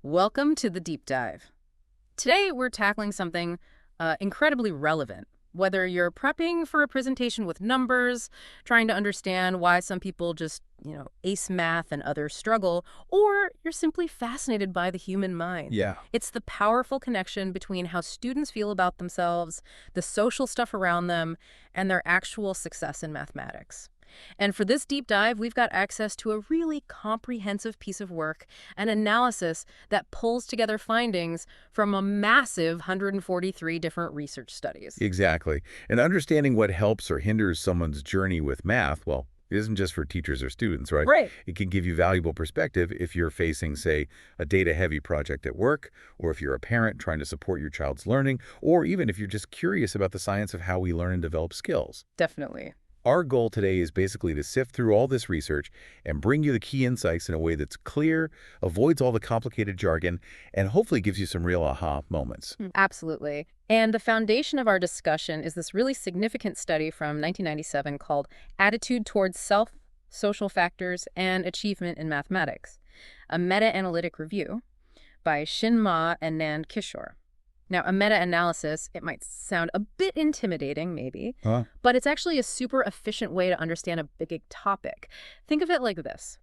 Welcome to the deep dive. Today, we're tackling something incredibly relevant. Whether you're prepping for a presentation with numbers, trying to understand why some people just, ace math and others struggle, or you're simply fascinated by the human mind. Yeah. It's the powerful connection between how students feel about themselves, the social stuff around them, and their actual success in mathematics. And for this deep dive, we've got access to a really comprehensive piece of work, an analysis that pulls together findings from a massive 143 different research studies. Exactly. And understanding what helps or hinders someone's journey with math, well, it isn't just for teachers or students, right? Right. It can give you valuable perspective if you're facing, say, a data-heavy project at work, or if you're a parent trying to support your child's learning, or even if you're just curious about the science of how we learn and develop skills. Definitely. Our goal today is basically to sift through all this research and bring you the key insights in a way that's clear, avoids all the complicated jargon, and hopefully gives you some real aha moments. Absolutely. And the foundation of our discussion is this really significant study from 1997 called Attitude Towards Self, Social Factors, and Achievement in Mathematics, a meta-analytic review by Shin Ma and Nand Kishore. Now, a meta-analysis, it might sound a bit intimidating, maybe, Huh? but it's actually a super efficient way to understand a big topic. Think of it like this.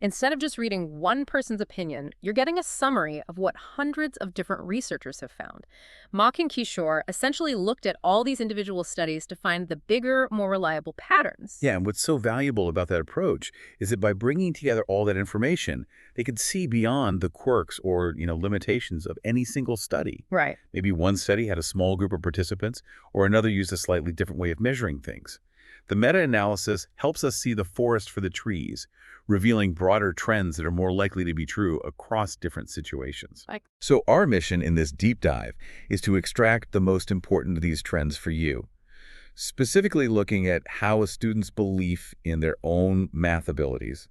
Instead of just reading one person's opinion, you're getting a summary of what hundreds of different researchers have found. Mock and Kishore essentially looked at all these individual studies to find the bigger, more reliable patterns. Yeah, and what's so valuable about that approach is that by bringing together all that information, they could see beyond the quirks or, limitations of any single study. Right. Maybe one study had a small group of participants, or another used a slightly different way of measuring things. The meta-analysis helps us see the forest for the trees, revealing broader trends that are more likely to be true across different situations. Like, So our mission in this deep dive is to extract the most important of these trends for you, specifically looking at how a student's belief in their own math abilities,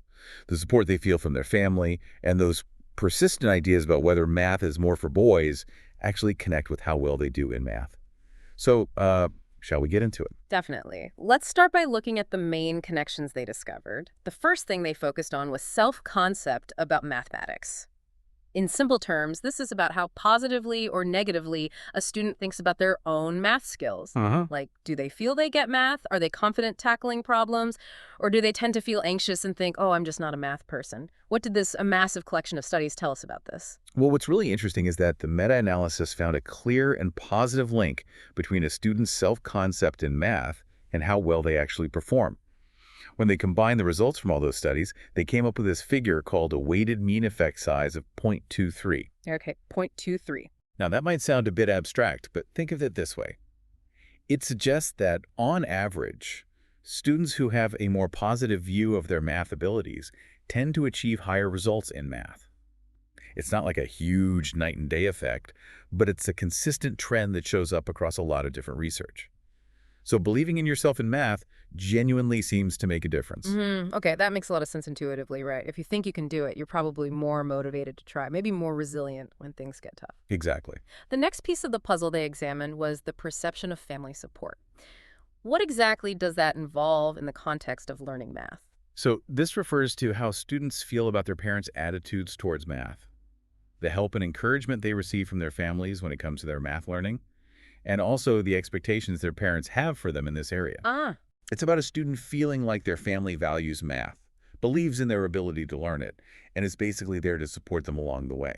the support they feel from their family, and those persistent ideas about whether math is more for boys actually connect with how well they do in math. So, shall we get into it? definitely. Let's start by looking at the main connections they discovered. The first thing they focused on was self-concept about mathematics. In simple terms, this is about how positively or negatively a student thinks about their own math skills. Uh-huh. Like, do they feel they get math? Are they confident tackling problems? Or do they tend to feel anxious and think, oh, I'm just not a math person? What did a massive collection of studies tell us about this? Well, what's really interesting is that the meta-analysis found a clear and positive link between a student's self-concept in math and how well they actually perform. When they combined the results from all those studies, they came up with this figure called a weighted mean effect size of 0.23. Okay, 0.23. Now, that might sound a bit abstract, but think of it this way. It suggests that, on average, students who have a more positive view of their math abilities tend to achieve higher results in math. It's not like a huge night and day effect, but it's a consistent trend that shows up across a lot of different research. So believing in yourself in math genuinely seems to make a difference. Okay, that makes a lot of sense intuitively, right? If you think you can do it, you're probably more motivated to try, maybe more resilient when things get tough. Exactly. The next piece of the puzzle they examined was the perception of family support. What exactly does that involve in the context of learning math? So this refers to how students feel about their parents' attitudes towards math, the help and encouragement they receive from their families when it comes to their math learning, and also the expectations their parents have for them in this area. Ah, It's about a student feeling like their family values math, believes in their ability to learn it, and is basically there to support them along the way.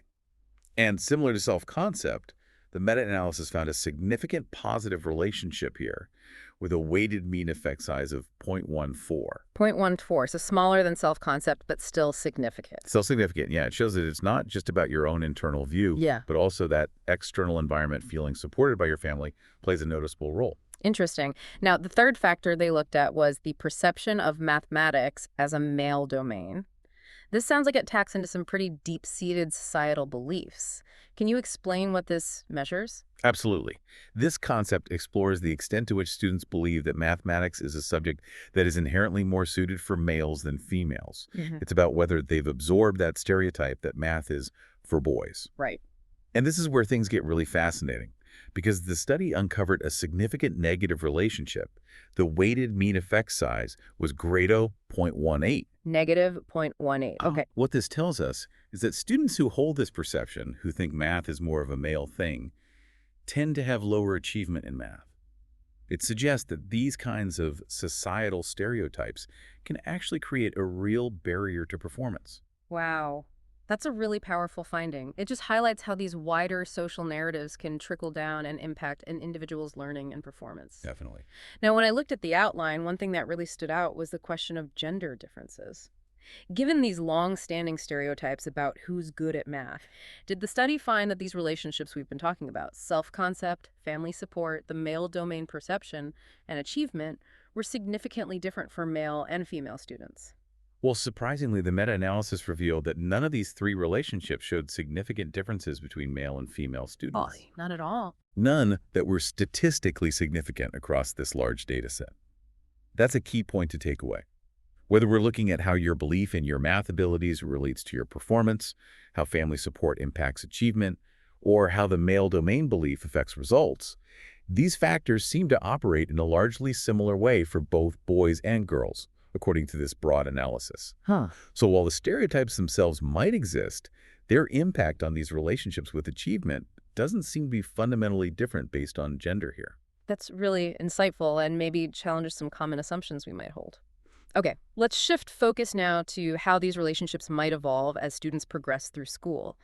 And similar to self-concept, the meta-analysis found a significant positive relationship here with a weighted mean effect size of 0.14. 0.14, so smaller than self-concept, but still significant. Still significant, yeah. It shows that it's not just about your own internal view, Yeah. but also that external environment feeling supported by your family plays a noticeable role. Interesting. Now, the third factor they looked at was the perception of mathematics as a male domain. This sounds like it taps into some pretty deep-seated societal beliefs. Can you explain what this measures? Absolutely. This concept explores the extent to which students believe that mathematics is a subject that is inherently more suited for males than females. It's about whether they've absorbed that stereotype that math is for boys. Right. And this is where things get really fascinating, because the study uncovered a significant negative relationship. The weighted mean effect size was Grado 0.18. Negative 0.18. Okay. What this tells us is that students who hold this perception, who think math is more of a male thing, tend to have lower achievement in math. It suggests that these kinds of societal stereotypes can actually create a real barrier to performance. Wow. That's a really powerful finding. It just highlights how these wider social narratives can trickle down and impact an individual's learning and performance. Definitely. Now, when I looked at the outline, one thing that really stood out was the question of gender differences. Given these long-standing stereotypes about who's good at math, did the study find that these relationships we've been talking about, self-concept, family support, the male domain perception, and achievement, were significantly different for male and female students? Well, surprisingly, the meta-analysis revealed that none of these three relationships showed significant differences between male and female Oh, students. not at all. None that were statistically significant across this large data set. That's a key point to take away. Whether we're looking at how your belief in your math abilities relates to your performance, how family support impacts achievement, or how the male domain belief affects results, these factors seem to operate in a largely similar way for both boys and girls, according to this broad analysis. Huh. So while the stereotypes themselves might exist, their impact on these relationships with achievement doesn't seem to be fundamentally different based on gender here. That's really insightful and maybe challenges some common assumptions we might hold. Okay, let's shift focus now to how these relationships might evolve as students progress through school.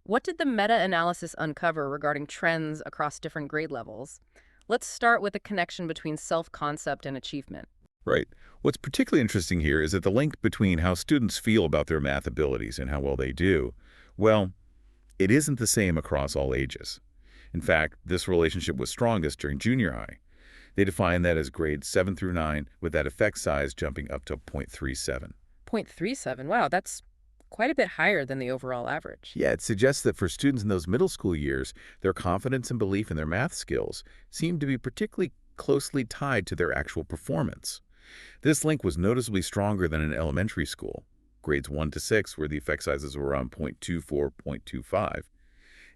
What did the meta-analysis uncover regarding trends across different grade levels? Let's start with the connection between self-concept and achievement. Right. What's particularly interesting here is that the link between how students feel about their math abilities and how well they do, well, it isn't the same across all ages. In fact, this relationship was strongest during junior high. They define that as grades 7 through 9, with that effect size jumping up to 0.37. 0.37, wow, that's quite a bit higher than the overall average. Yeah, it suggests that for students in those middle school years, their confidence and belief in their math skills seem to be particularly closely tied to their actual performance. This link was noticeably stronger than in elementary school, grades 1 to 6, where the effect sizes were around 0.24, 0.25,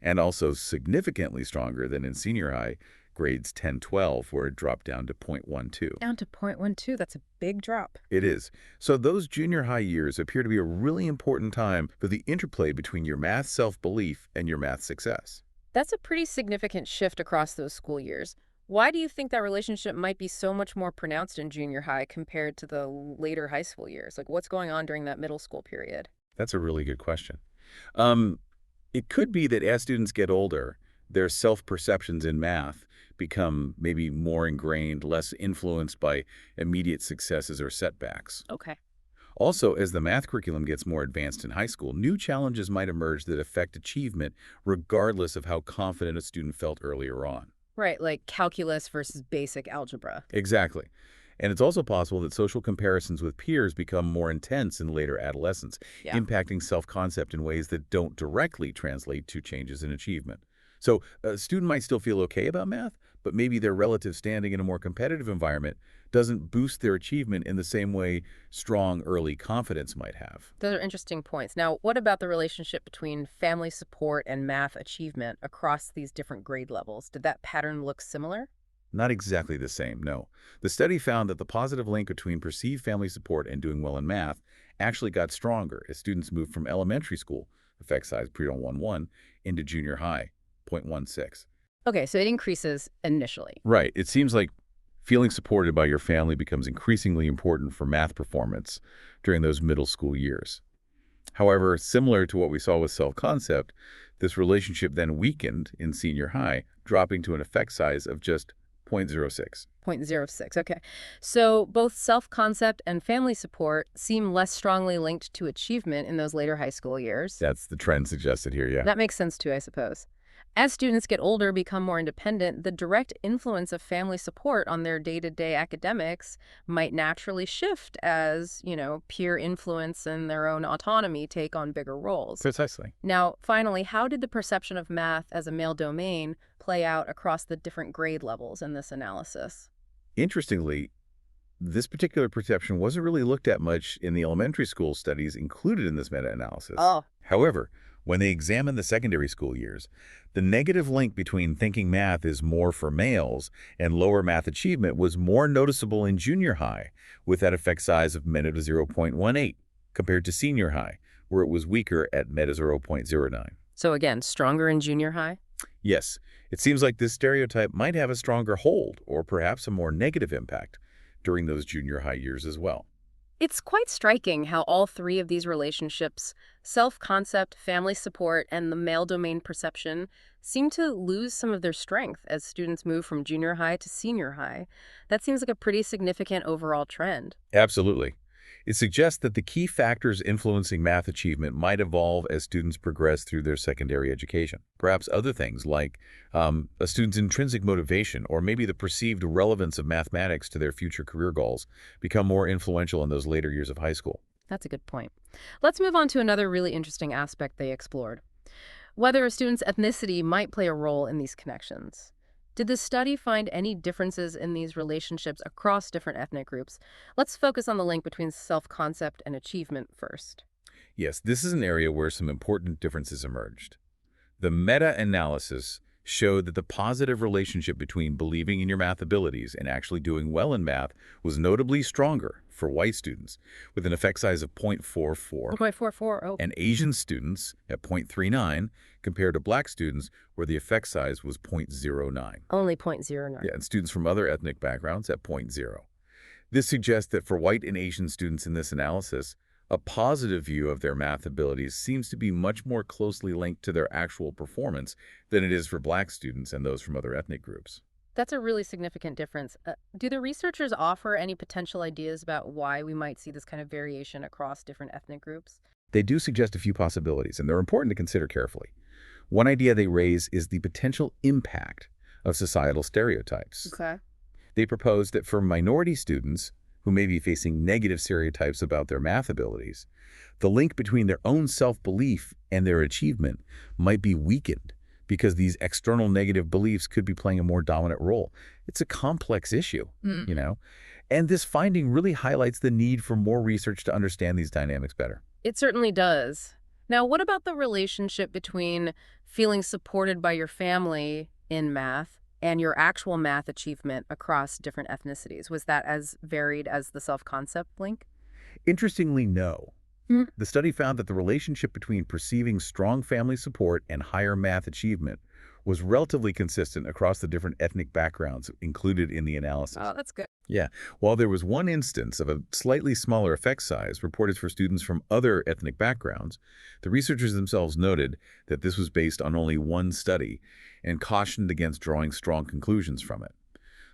and also significantly stronger than in senior high, grades 10-12, where it dropped down to 0.12. Down to 0.12, that's a big drop. It is. So those junior high years appear to be a really important time for the interplay between your math self-belief and your math success. That's a pretty significant shift across those school years. Why do you think that relationship might be so much more pronounced in junior high compared to the later high school years? Like, what's going on during that middle school period? That's a really good question. It could be that as students get older, their self-perceptions in math become maybe more ingrained, less influenced by immediate successes or setbacks. Okay. Also, as the math curriculum gets more advanced in high school, new challenges might emerge that affect achievement regardless of how confident a student felt earlier on. Right, like calculus versus basic algebra. Exactly. And it's also possible that social comparisons with peers become more intense in later adolescence, Yeah. impacting self-concept in ways that don't directly translate to changes in achievement. So a student might still feel okay about math, but maybe their relative standing in a more competitive environment doesn't boost their achievement in the same way strong early confidence might have. Those are interesting points. Now, what about the relationship between family support and math achievement across these different grade levels? Did that pattern look similar? Not exactly the same, no. The study found that the positive link between perceived family support and doing well in math actually got stronger as students moved from elementary school, effect size 0.11, into junior high, 0.16. Okay, so it increases initially. Right. It seems like feeling supported by your family becomes increasingly important for math performance during those middle school years. However, similar to what we saw with self-concept, this relationship then weakened in senior high, dropping to an effect size of just 0.06. 0.06, okay. So both self-concept and family support seem less strongly linked to achievement in those later high school years. That's the trend suggested here, yeah. That makes sense too, I suppose. As students get older, become more independent, the direct influence of family support on their day-to-day academics might naturally shift as, peer influence and their own autonomy take on bigger roles. Precisely. Now, finally, how did the perception of math as a male domain play out across the different grade levels in this analysis? Interestingly, this particular perception wasn't really looked at much in the elementary school studies included in this meta-analysis. Oh. However, when they examined the secondary school years, the negative link between thinking math is more for males and lower math achievement was more noticeable in junior high, with that effect size of -0.18, compared to senior high, where it was weaker at meta 0.09. So again, stronger in junior high? Yes, it seems like this stereotype might have a stronger hold or perhaps a more negative impact during those junior high years as well. It's quite striking how all three of these relationships, self-concept, family support, and the male domain perception, seem to lose some of their strength as students move from junior high to senior high. That seems like a pretty significant overall trend. Absolutely. It suggests that the key factors influencing math achievement might evolve as students progress through their secondary education. Perhaps other things like a student's intrinsic motivation or maybe the perceived relevance of mathematics to their future career goals become more influential in those later years of high school. That's a good point. Let's move on to another really interesting aspect they explored: whether a student's ethnicity might play a role in these connections. Did the study find any differences in these relationships across different ethnic groups? Let's focus on the link between self-concept and achievement first. Yes, this is an area where some important differences emerged. The meta-analysis showed that the positive relationship between believing in your math abilities and actually doing well in math was notably stronger for white students, with an effect size of 0.44, 1.44. Oh, and Asian students at 0.39, compared to black students where the effect size was 0.09. only 0.09. Yeah, and students from other ethnic backgrounds at 0.0. This suggests that for white and Asian students in this analysis, a positive view of their math abilities seems to be much more closely linked to their actual performance than it is for black students and those from other ethnic groups. That's a really significant difference. Do the researchers offer any potential ideas about why we might see this kind of variation across different ethnic groups? They do suggest a few possibilities, and they're important to consider carefully. One idea they raise is the potential impact of societal stereotypes. Okay. They propose that for minority students who may be facing negative stereotypes about their math abilities, the link between their own self-belief and their achievement might be weakened because these external negative beliefs could be playing a more dominant role. It's a complex issue, you know? And this finding really highlights the need for more research to understand these dynamics better. It certainly does. Now, what about the relationship between feeling supported by your family in math and your actual math achievement across different ethnicities? Was that as varied as the self-concept link? Interestingly, no. Hmm. The study found that the relationship between perceiving strong family support and higher math achievement was relatively consistent across the different ethnic backgrounds included in the analysis. Oh, that's good. Yeah, while there was one instance of a slightly smaller effect size reported for students from other ethnic backgrounds, the researchers themselves noted that this was based on only one study and cautioned against drawing strong conclusions from it.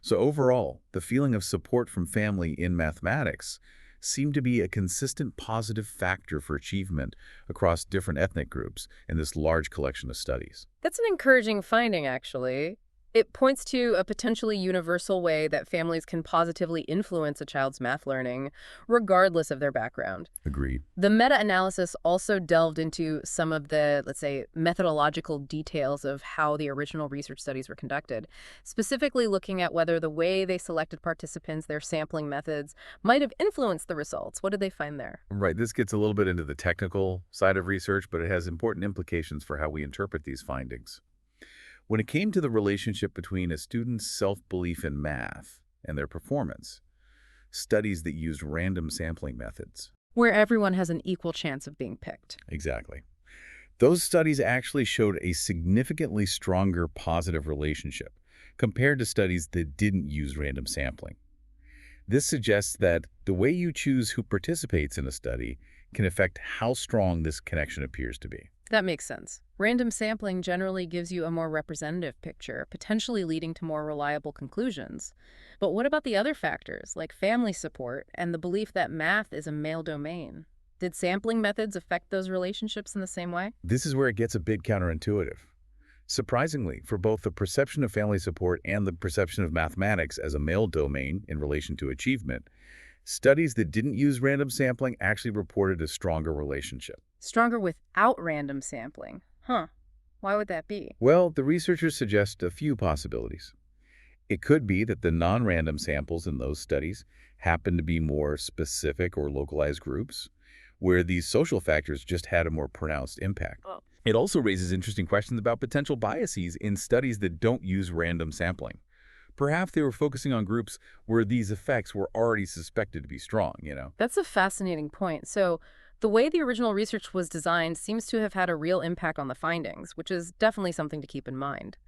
So overall, the feeling of support from family in mathematics seemed to be a consistent positive factor for achievement across different ethnic groups in this large collection of studies. That's an encouraging finding, actually. It points to a potentially universal way that families can positively influence a child's math learning, regardless of their background. Agreed. The meta-analysis also delved into some of the, let's say, methodological details of how the original research studies were conducted, specifically looking at whether the way they selected participants, their sampling methods, might have influenced the results. What did they find there? Right, this gets a little bit into the technical side of research, but it has important implications for how we interpret these findings. When it came to the relationship between a student's self-belief in math and their performance, studies that used random sampling methods. Where everyone has an equal chance of being picked. Exactly. Those studies actually showed a significantly stronger positive relationship compared to studies that didn't use random sampling. This suggests that the way you choose who participates in a study can affect how strong this connection appears to be. That makes sense. Random sampling generally gives you a more representative picture, potentially leading to more reliable conclusions. But what about the other factors, like family support and the belief that math is a male domain? Did sampling methods affect those relationships in the same way? This is where it gets a bit counterintuitive. Surprisingly, for both the perception of family support and the perception of mathematics as a male domain in relation to achievement, studies that didn't use random sampling actually reported a stronger relationship. Stronger without random sampling. Huh. Why would that be? Well, the researchers suggest a few possibilities. It could be that the non-random samples in those studies happen to be more specific or localized groups, where these social factors just had a more pronounced impact. Oh. It also raises interesting questions about potential biases in studies that don't use random sampling. Perhaps they were focusing on groups where these effects were already suspected to be strong, That's a fascinating point. So The way the original research was designed seems to have had a real impact on the findings, which is definitely something to keep in mind.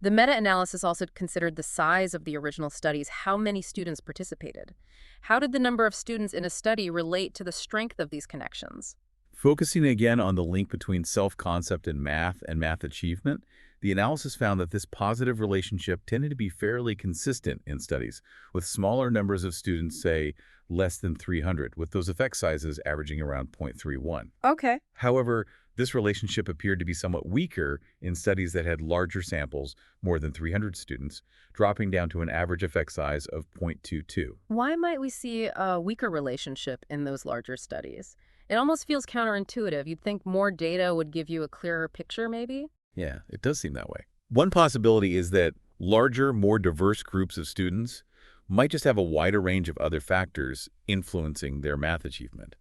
The meta-analysis also considered the size of the original studies, how many students participated. How did the number of students in a study relate to the strength of these connections? Focusing again on the link between self-concept and math achievement, the analysis found that this positive relationship tended to be fairly consistent in studies, with smaller numbers of students, say, less than 300, with those effect sizes averaging around 0.31. Okay. However, this relationship appeared to be somewhat weaker in studies that had larger samples, more than 300 students, dropping down to an average effect size of 0.22. Why might we see a weaker relationship in those larger studies? It almost feels counterintuitive. You'd think more data would give you a clearer picture, maybe? Yeah, it does seem that way. One possibility is that larger, more diverse groups of students might just have a wider range of other factors influencing their math achievement,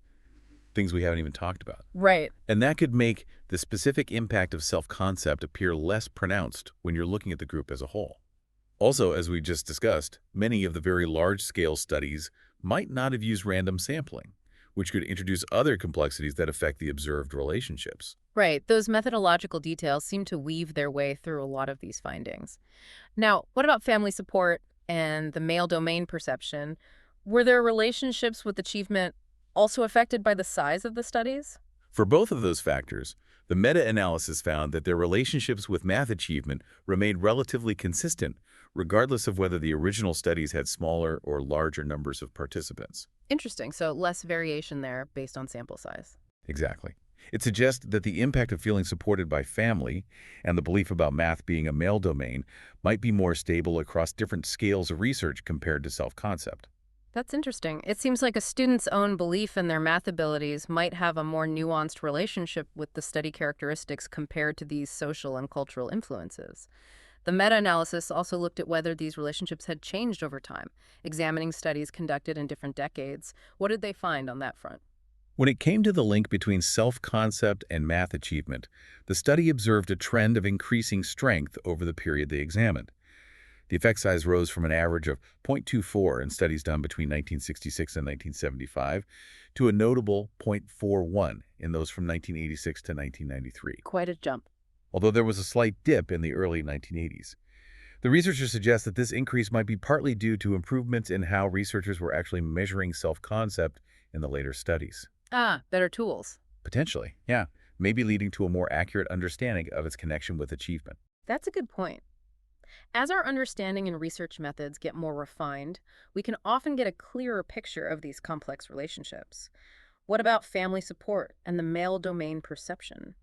things we haven't even talked about. Right. And that could make the specific impact of self-concept appear less pronounced when you're looking at the group as a whole. Also, as we just discussed, many of the very large-scale studies might not have used random sampling, which could introduce other complexities that affect the observed relationships. Right. Those methodological details seem to weave their way through a lot of these findings. Now, what about family support and the male domain perception? Were their relationships with achievement also affected by the size of the studies? For both of those factors, the meta-analysis found that their relationships with math achievement remained relatively consistent, regardless of whether the original studies had smaller or larger numbers of participants. Interesting. So less variation there based on sample size. Exactly. It suggests that the impact of feeling supported by family and the belief about math being a male domain might be more stable across different scales of research compared to self-concept. That's interesting. It seems like a student's own belief in their math abilities might have a more nuanced relationship with the study characteristics compared to these social and cultural influences. The meta-analysis also looked at whether these relationships had changed over time, examining studies conducted in different decades. What did they find on that front? When it came to the link between self-concept and math achievement, the study observed a trend of increasing strength over the period they examined. The effect size rose from an average of 0.24 in studies done between 1966 and 1975 to a notable 0.41 in those from 1986 to 1993, Quite a jump. although there was a slight dip in the early 1980s. The researchers suggest that this increase might be partly due to improvements in how researchers were actually measuring self-concept in the later studies. Better tools. Potentially, yeah, maybe leading to a more accurate understanding of its connection with achievement. That's a good point. As our understanding and research methods get more refined, we can often get a clearer picture of these complex relationships. What about family support and the male domain perception?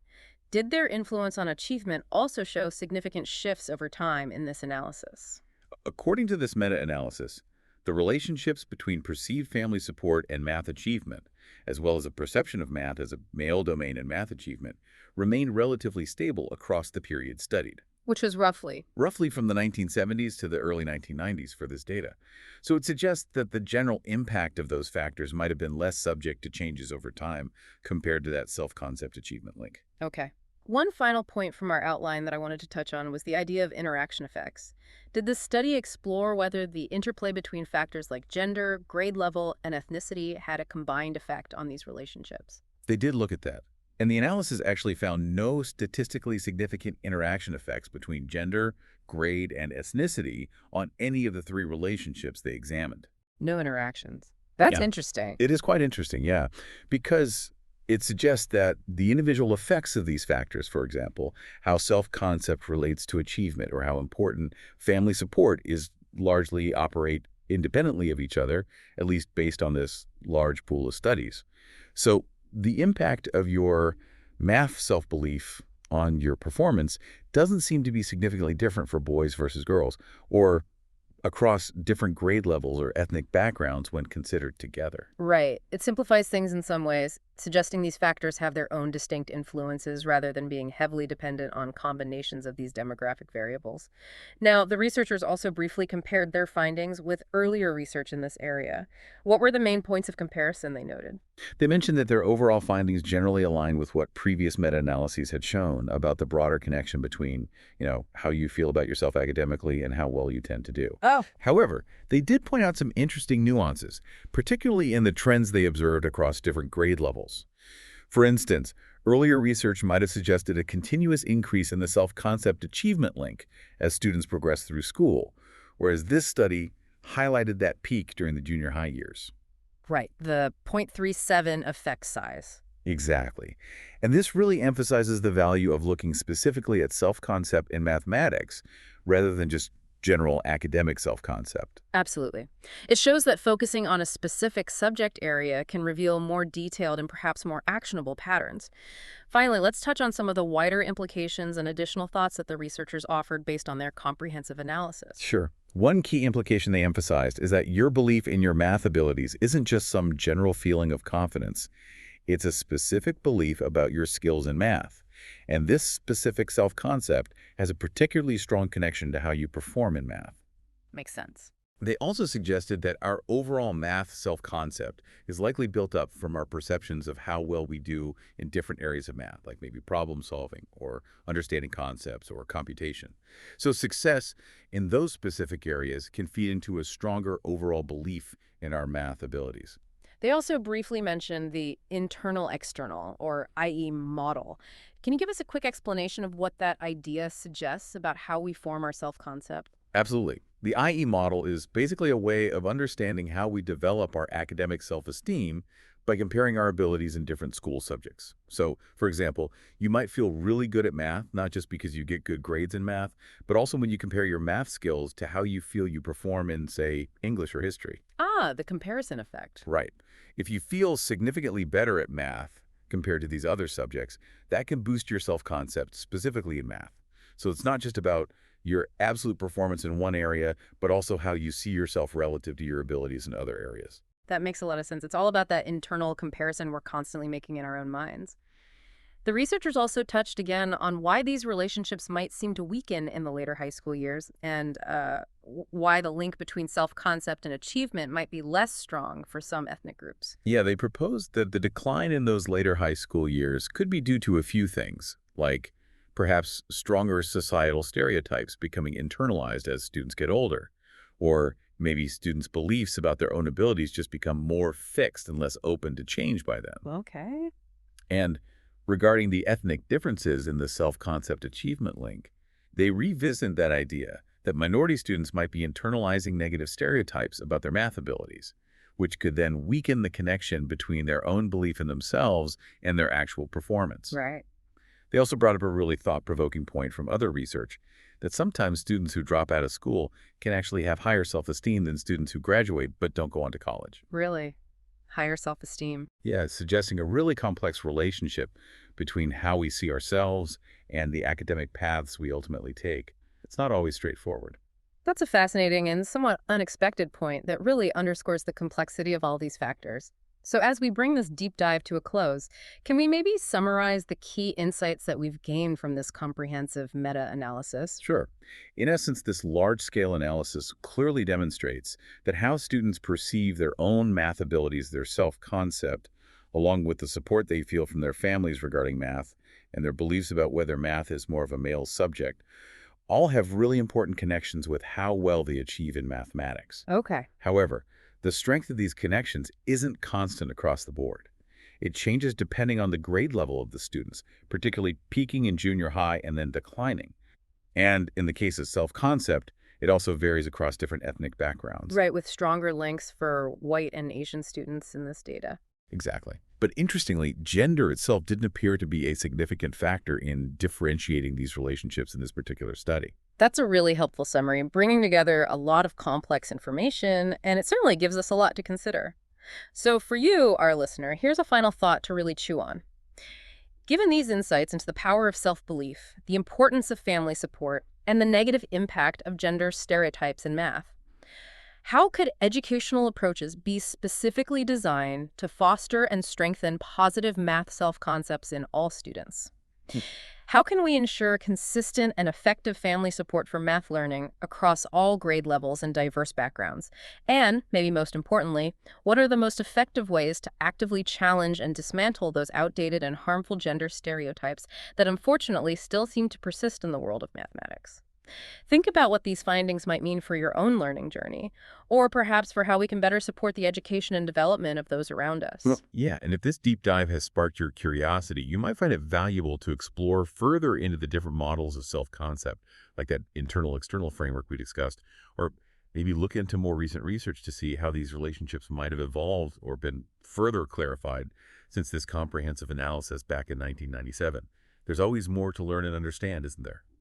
Did their influence on achievement also show significant shifts over time in this analysis? According to this meta-analysis, the relationships between perceived family support and math achievement, as well as a perception of math as a male domain and math achievement, remained relatively stable across the period studied, Which was roughly. roughly from the 1970s to the early 1990s for this data. So it suggests that the general impact of those factors might have been less subject to changes over time compared to that self-concept achievement link. Okay. One final point from our outline that I wanted to touch on was the idea of interaction effects. Did the study explore whether the interplay between factors like gender, grade level, and ethnicity had a combined effect on these relationships? They did look at that, and the analysis actually found no statistically significant interaction effects between gender, grade, and ethnicity on any of the three relationships they examined. No interactions. That's Yeah. interesting. It is quite interesting, yeah, because it suggests that the individual effects of these factors, for example, how self-concept relates to achievement or how important family support is, largely operate independently of each other, at least based on this large pool of studies. So the impact of your math self-belief on your performance doesn't seem to be significantly different for boys versus girls, or across different grade levels or ethnic backgrounds when considered together. Right. It simplifies things in some ways, suggesting these factors have their own distinct influences rather than being heavily dependent on combinations of these demographic variables. Now, the researchers also briefly compared their findings with earlier research in this area. What were the main points of comparison they noted? They mentioned that their overall findings generally align with what previous meta-analyses had shown about the broader connection between, how you feel about yourself academically and how well you tend to do. Oh, However, they did point out some interesting nuances, particularly in the trends they observed across different grade levels. For instance, earlier research might have suggested a continuous increase in the self-concept achievement link as students progress through school, whereas this study highlighted that peak during the junior high years. Right, the 0.37 effect size. Exactly. And this really emphasizes the value of looking specifically at self-concept in mathematics rather than just general academic self-concept. Absolutely. It shows that focusing on a specific subject area can reveal more detailed and perhaps more actionable patterns. Finally, let's touch on some of the wider implications and additional thoughts that the researchers offered based on their comprehensive analysis. Sure. One key implication they emphasized is that your belief in your math abilities isn't just some general feeling of confidence. It's a specific belief about your skills in math. And this specific self-concept has a particularly strong connection to how you perform in math. Makes sense. They also suggested that our overall math self-concept is likely built up from our perceptions of how well we do in different areas of math, like maybe problem solving or understanding concepts or computation. So success in those specific areas can feed into a stronger overall belief in our math abilities. They also briefly mentioned the internal-external, or IE model. Can you give us a quick explanation of what that idea suggests about how we form our self-concept? Absolutely. The IE model is basically a way of understanding how we develop our academic self-esteem by comparing our abilities in different school subjects. So, for example, you might feel really good at math, not just because you get good grades in math, but also when you compare your math skills to how you feel you perform in, say, English or history. Ah, the comparison effect. Right. If you feel significantly better at math compared to these other subjects, that can boost your self-concept, specifically in math. So it's not just about your absolute performance in one area, but also how you see yourself relative to your abilities in other areas. That makes a lot of sense. It's all about that internal comparison we're constantly making in our own minds. The researchers also touched again on why these relationships might seem to weaken in the later high school years and why the link between self-concept and achievement might be less strong for some ethnic groups. Yeah, they proposed that the decline in those later high school years could be due to a few things, like perhaps stronger societal stereotypes becoming internalized as students get older, or maybe students' beliefs about their own abilities just become more fixed and less open to change by them. Okay. And regarding the ethnic differences in the self-concept achievement link, they revisit that idea that minority students might be internalizing negative stereotypes about their math abilities, which could then weaken the connection between their own belief in themselves and their actual performance. Right. They also brought up a really thought-provoking point from other research that sometimes students who drop out of school can actually have higher self-esteem than students who graduate but don't go on to college. Really. Higher self-esteem. Yeah, suggesting a really complex relationship between how we see ourselves and the academic paths we ultimately take. It's not always straightforward. That's a fascinating and somewhat unexpected point that really underscores the complexity of all these factors. So as we bring this deep dive to a close, can we maybe summarize the key insights that we've gained from this comprehensive meta-analysis? Sure. In essence, this large-scale analysis clearly demonstrates that how students perceive their own math abilities, their self-concept, along with the support they feel from their families regarding math and their beliefs about whether math is more of a male subject, all have really important connections with how well they achieve in mathematics. Okay. However, the strength of these connections isn't constant across the board. It changes depending on the grade level of the students, particularly peaking in junior high and then declining. And in the case of self-concept, it also varies across different ethnic backgrounds. Right, with stronger links for white and Asian students in this data. Exactly. But interestingly, gender itself didn't appear to be a significant factor in differentiating these relationships in this particular study. That's a really helpful summary, bringing together a lot of complex information, and it certainly gives us a lot to consider. So for you, our listener, here's a final thought to really chew on. Given these insights into the power of self-belief, the importance of family support, and the negative impact of gender stereotypes in math, how could educational approaches be specifically designed to foster and strengthen positive math self-concepts in all students? How can we ensure consistent and effective family support for math learning across all grade levels and diverse backgrounds? And, maybe most importantly, what are the most effective ways to actively challenge and dismantle those outdated and harmful gender stereotypes that unfortunately still seem to persist in the world of mathematics? Think about what these findings might mean for your own learning journey, or perhaps for how we can better support the education and development of those around us. Yeah, and if this deep dive has sparked your curiosity, you might find it valuable to explore further into the different models of self-concept, like that internal-external framework we discussed, or maybe look into more recent research to see how these relationships might have evolved or been further clarified since this comprehensive analysis back in 1997. There's always more to learn and understand, isn't there?